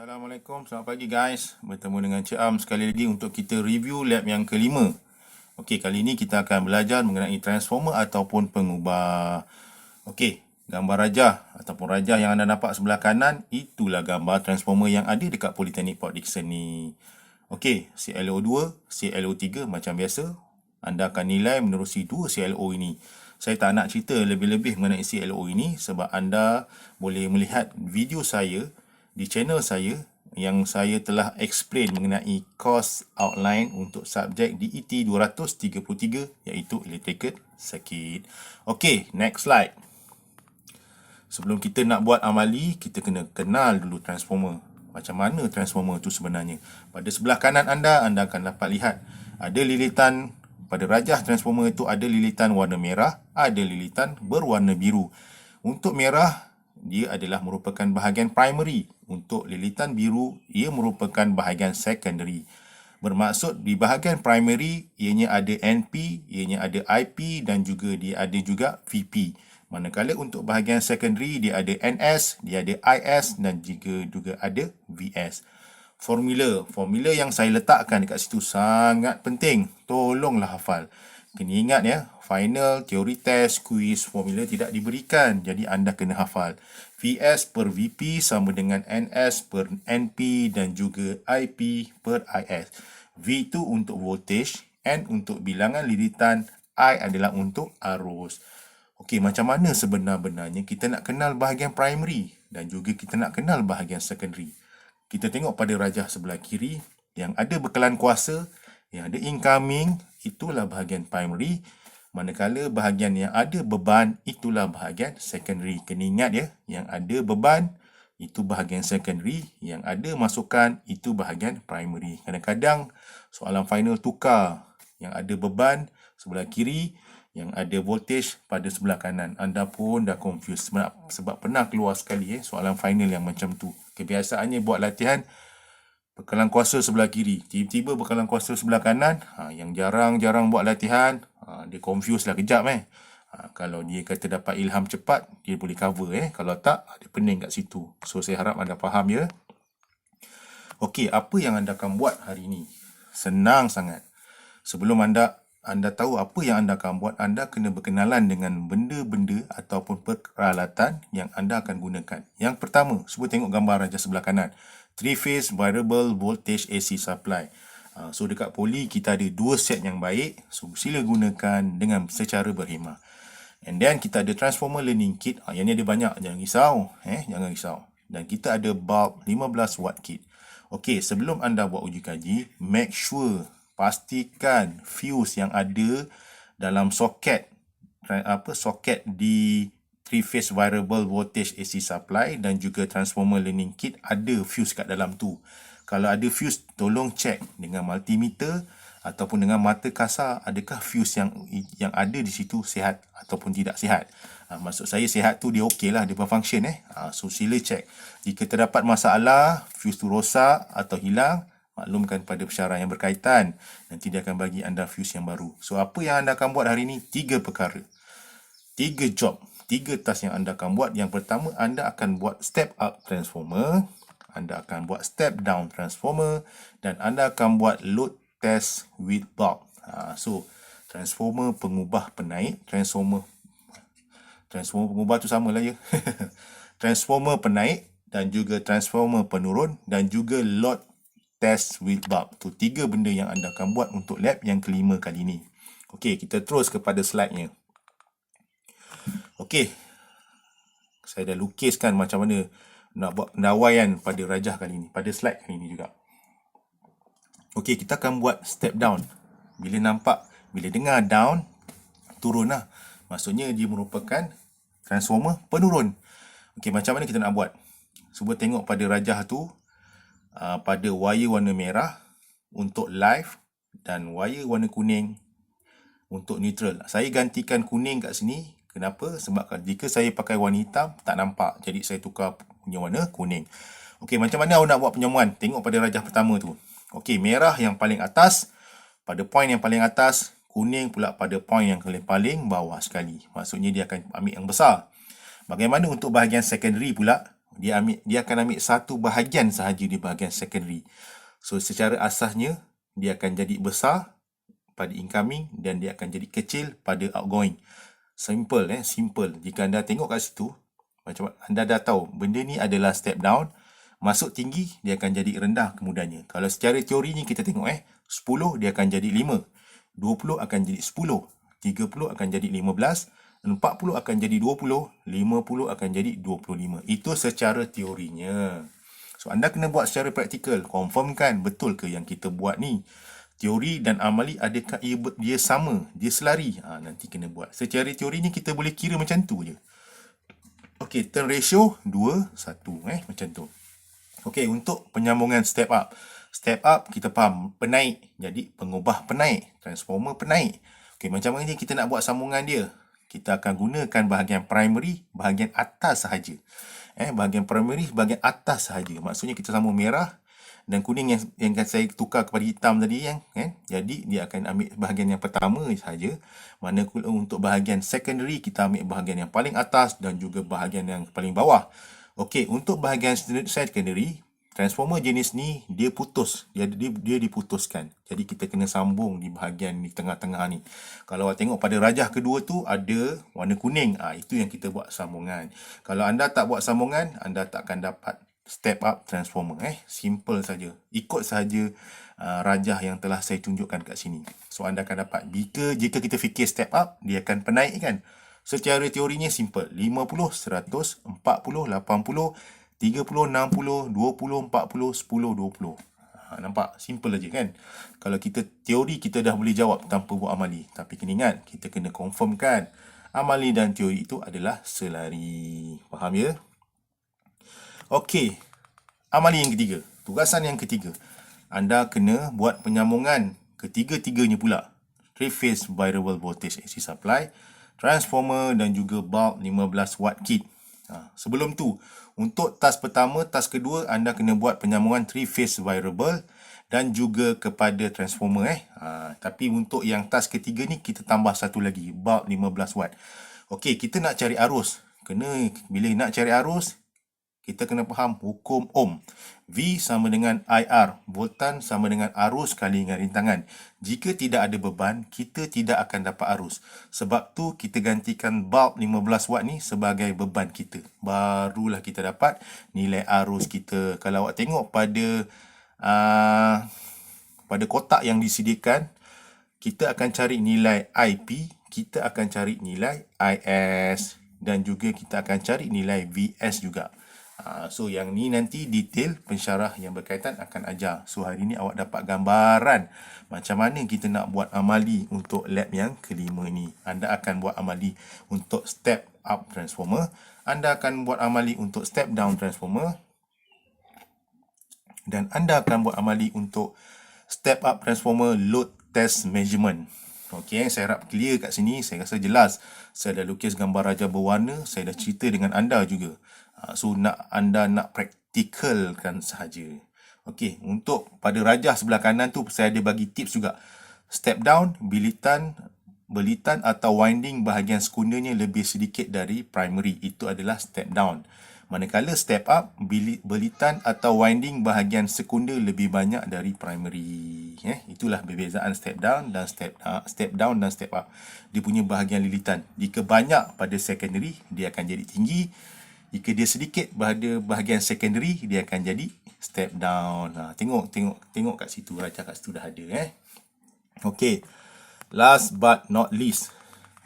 Assalamualaikum, selamat pagi guys. Bertemu dengan Cik Am sekali lagi untuk kita review lab yang kelima. Okey, kali ini kita akan belajar mengenai transformer ataupun pengubah. Okey, gambar rajah ataupun rajah yang anda nampak sebelah kanan, itulah gambar transformer yang ada dekat Politeknik Port Dickson ni. Okey, CLO2, CLO3 macam biasa. Anda akan nilai menerusi dua CLO ini. Saya tak nak cerita lebih-lebih mengenai CLO ini sebab anda boleh melihat video saya di channel saya yang saya telah explain mengenai course outline untuk subjek DET 233 iaitu Electrical Circuit. Okey, next slide. Sebelum kita nak buat amali, kita kena kenal dulu transformer. Macam mana transformer tu sebenarnya? Pada sebelah kanan anda akan dapat lihat ada lilitan. Pada rajah transformer itu ada lilitan warna merah, ada lilitan berwarna biru. Untuk merah, dia adalah merupakan bahagian primary. Untuk lilitan biru, ia merupakan bahagian secondary. Bermaksud di bahagian primary, ianya ada NP, ianya ada IP dan juga dia ada juga VP. Manakala untuk bahagian secondary, dia ada NS, dia ada IS dan juga ada VS. Formula yang saya letakkan dekat situ sangat penting. Tolonglah hafal. Kena ingat ya, final, teori test, quiz, formula tidak diberikan. Jadi anda kena hafal. VS per VP sama dengan NS per NP dan juga IP per IS. V itu untuk voltage, N untuk bilangan lilitan, I adalah untuk arus. Okey, macam mana sebenar-benarnya kita nak kenal bahagian primary dan juga kita nak kenal bahagian secondary. Kita tengok pada rajah sebelah kiri yang ada bekalan kuasa, yang ada incoming, itulah bahagian primary. Manakala bahagian yang ada beban, itulah bahagian secondary. Kena ingat ya, yang ada beban, itu bahagian secondary. Yang ada masukan, itu bahagian primary. Kadang-kadang soalan final tukar. Yang ada beban sebelah kiri, yang ada voltage pada sebelah kanan. Anda pun dah confused sebab pernah keluar sekali soalan final yang macam tu. Kebiasaannya buat latihan bekalan kuasa sebelah kiri, tiba-tiba bekalan kuasa sebelah kanan. Yang jarang-jarang buat latihan, dia confused lah kejap kalau dia kata dapat ilham cepat, dia boleh cover Kalau tak, dia pening kat situ. So saya harap anda faham ya. Okey, apa yang anda akan buat hari ini? Senang sangat. Sebelum anda tahu apa yang anda akan buat, anda kena berkenalan dengan benda-benda ataupun peralatan yang anda akan gunakan. Yang pertama, cuba tengok gambar rajah sebelah kanan. 3-phase variable voltage AC supply. So dekat poli kita ada dua set yang baik. So sila gunakan dengan secara berhemah. And then kita ada transformer learning kit. Yang ni ada banyak, jangan risau. Jangan risau. Dan kita ada bulb 15 watt kit. Okey, sebelum anda buat uji kaji, make sure pastikan fuse yang ada dalam soket di 3-phase variable voltage AC supply dan juga transformer learning kit ada fuse kat dalam tu. Kalau ada fuse, tolong check dengan multimeter ataupun dengan mata kasar adakah fuse yang ada di situ sihat ataupun tidak sihat. Maksud saya sihat tu dia okey lah, dia berfunction So sila check. Jika terdapat masalah, fuse tu rosak atau hilang, maklumkan pada pensyarah yang berkaitan. Nanti dia akan bagi anda fuse yang baru. So apa yang anda akan buat hari ini? 3 perkara. 3 job. 3 task yang anda akan buat. Yang pertama, anda akan buat step up transformer. Anda akan buat step down transformer. Dan anda akan buat load test with bulb. So transformer pengubah penaik. Transformer pengubah tu samalah ya. Transformer penaik dan juga transformer penurun dan juga load test with bulb. Tu 3 benda yang anda akan buat untuk lab yang kelima kali ini. Okey, kita terus kepada slide-nya. Okey. Saya dah lukiskan macam mana nak buat pendawaian pada rajah kali ini, pada slide kali ini juga. Okey, kita akan buat step down. Bila dengar down, turun lah. Maksudnya dia merupakan transformer penurun. Okey, macam mana kita nak buat? Cuba tengok pada rajah tu, pada wire warna merah untuk live dan wire warna kuning untuk neutral. Saya gantikan kuning kat sini. Kenapa? Sebab jika saya pakai warna hitam tak nampak. Jadi saya tukar punya warna kuning. Okey, macam mana awak nak buat penyamuan? Tengok pada rajah pertama tu. Okey, merah yang paling atas pada point yang paling atas, kuning pula pada point yang paling bawah sekali. Maksudnya dia akan ambil yang besar. Bagaimana untuk bahagian secondary pula? dia akan ambil satu bahagian sahaja di bahagian secondary. So secara asasnya dia akan jadi besar pada incoming dan dia akan jadi kecil pada outgoing. Simple simple. Jika anda tengok kat situ, macam anda dah tahu benda ni adalah step down. Masuk tinggi dia akan jadi rendah kemudahannya. Kalau secara teori ni kita tengok 10 dia akan jadi 5, 20 akan jadi 10, 30 akan jadi 15, 40 akan jadi 20, 50 akan jadi 25. Itu secara teorinya. So anda kena buat secara praktikal, confirmkan betul ke yang kita buat ni. Teori dan amali adakah dia sama, dia selari? Nanti kena buat. Secara teori ni kita boleh kira macam tu je. Okey, turn ratio 2, 1 macam tu. Okey, untuk penyambungan step up. Step up kita faham penaik. Jadi pengubah penaik, transformer penaik. Okey, macam mana kita nak buat sambungan dia? Kita akan gunakan bahagian primary, bahagian atas sahaja. Bahagian primary, bahagian atas sahaja. Maksudnya kita sambung merah dan kuning yang saya tukar kepada hitam tadi jadi dia akan ambil bahagian yang pertama sahaja. Manakala untuk bahagian secondary kita ambil bahagian yang paling atas dan juga bahagian yang paling bawah. Okey, untuk bahagian secondary, transformer jenis ni dia putus, dia diputuskan. Jadi kita kena sambung di bahagian di tengah-tengah ni. Kalau awak tengok pada rajah kedua tu ada warna kuning, itu yang kita buat sambungan. Kalau anda tak buat sambungan, anda tak akan dapat step up transformer. Simple saja. Ikut saja rajah yang telah saya tunjukkan kat sini. So anda akan dapat jika kita fikir step up, dia akan penaik kan. Secara teorinya simple. 50, 100, 40, 80, 30, 60, 20, 40, 10, 20. Nampak? Simple aja kan. Kalau kita teori kita dah boleh jawab tanpa buat amali. Tapi kena ingat, kita kena confirmkan amali dan teori itu adalah selari. Faham ya? Okey, amali yang ketiga. Tugasan yang ketiga. Anda kena buat penyambungan ketiga-tiganya pula. 3-phase variable voltage AC supply, transformer dan juga bulb 15 watt kit. Sebelum tu, untuk task pertama, task kedua, anda kena buat penyambungan 3-phase variable dan juga kepada transformer. Tapi untuk yang task ketiga ni, kita tambah satu lagi, bulb 15 watt. Okey, kita nak cari arus. Bila nak cari arus, kita kena faham hukum Ohm. V sama dengan IR. Voltan sama dengan arus kali dengan rintangan. Jika tidak ada beban, kita tidak akan dapat arus. Sebab tu kita gantikan bulb 15 watt ni sebagai beban kita. Barulah kita dapat nilai arus kita. Kalau awak tengok pada kotak yang disediakan, kita akan cari nilai IP, kita akan cari nilai IS dan juga kita akan cari nilai VS juga. So yang ni nanti detail pensyarah yang berkaitan akan ajar. So hari ni awak dapat gambaran macam mana kita nak buat amali untuk lab yang kelima ni. Anda akan buat amali untuk step up transformer, anda akan buat amali untuk step down transformer, dan anda akan buat amali untuk step up transformer load test measurement. Okey, saya harap clear kat sini. Saya rasa jelas. Saya dah lukis gambar raja berwarna. Saya dah cerita dengan anda juga. So anda nak praktikalkan sahaja. Okey, untuk pada rajah sebelah kanan tu saya ada bagi tips juga. Step down, belitan atau winding bahagian sekundanya lebih sedikit dari primary. Itu adalah step down. Manakala step up, belitan atau winding bahagian sekunder lebih banyak dari primary. Itulah perbezaan step down dan step up. Dia punya bahagian lilitan. Jika banyak pada secondary, dia akan jadi tinggi. Jika dia sedikit pada bahagian secondary, dia akan jadi step down. Tengok kat situ, rajah kat situ dah ada. Okey. Last but not least,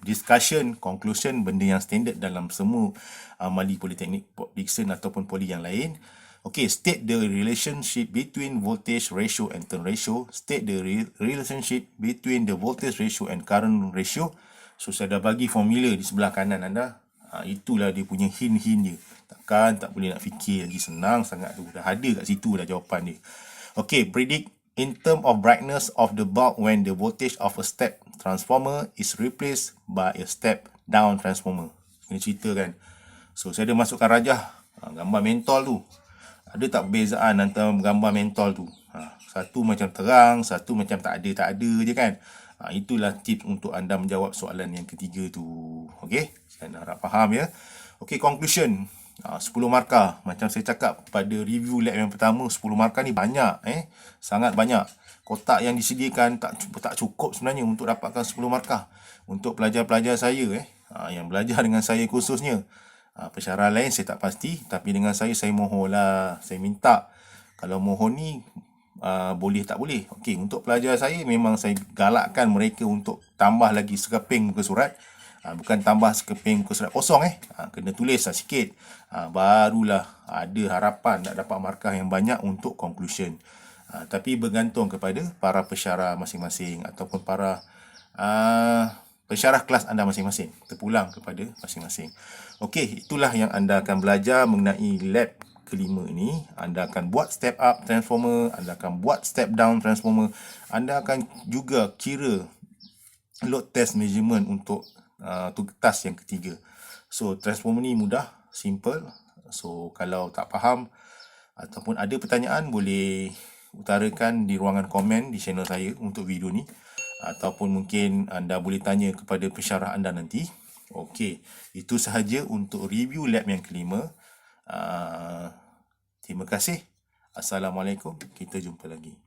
discussion, conclusion, benda yang standard dalam semua amali politeknik, Dixon ataupun poli yang lain. Okay, state the relationship between voltage ratio and turn ratio. State the relationship between the voltage ratio and current ratio. So, saya dah bagi formula di sebelah kanan anda. Itulah dia punya hint-hint dia. Takkan tak boleh nak fikir lagi, senang sangat tu. Dah ada kat situ dah jawapan dia. Okay, predict in term of brightness of the bulb when the voltage of a step transformer is replaced by a step down transformer. Ini cerita kan. So, saya ada masukkan rajah gambar mentol tu. Ada tak perbezaan antara gambar mentol tu? Satu macam terang, satu macam tak ada je kan. Itulah tips untuk anda menjawab soalan yang ketiga tu. Okey, saya harap faham ya. Okey, conclusion. 10 markah. Macam saya cakap pada review lab yang pertama, 10 markah ni banyak, sangat banyak. Kotak yang disediakan tak cukup sebenarnya untuk dapatkan 10 markah. Untuk pelajar-pelajar saya yang belajar dengan saya khususnya. Pensyarah lain saya tak pasti, tapi dengan saya mohonlah, saya minta. Kalau mohon ni boleh tak boleh. Okey, untuk pelajar saya memang saya galakkan mereka untuk tambah lagi sekeping muka surat. Bukan tambah sekeping muka surat kosong kena tulislah sikit. Barulah ada harapan nak dapat markah yang banyak untuk conclusion. Tapi bergantung kepada para pensyarah masing-masing ataupun para pensyarah kelas anda masing-masing. Terpulang kepada masing-masing. Okey, itulah yang anda akan belajar mengenai lab kelima ini. Anda akan buat step up transformer, anda akan buat step down transformer, anda akan juga kira load test measurement untuk task yang ketiga. So transformer ni mudah, simple. So kalau tak faham ataupun ada pertanyaan, boleh utarakan di ruangan komen di channel saya untuk video ni, ataupun mungkin anda boleh tanya kepada pensyarah anda nanti. Okey, itu sahaja untuk review lab yang kelima. Terima kasih. Assalamualaikum. Kita jumpa lagi.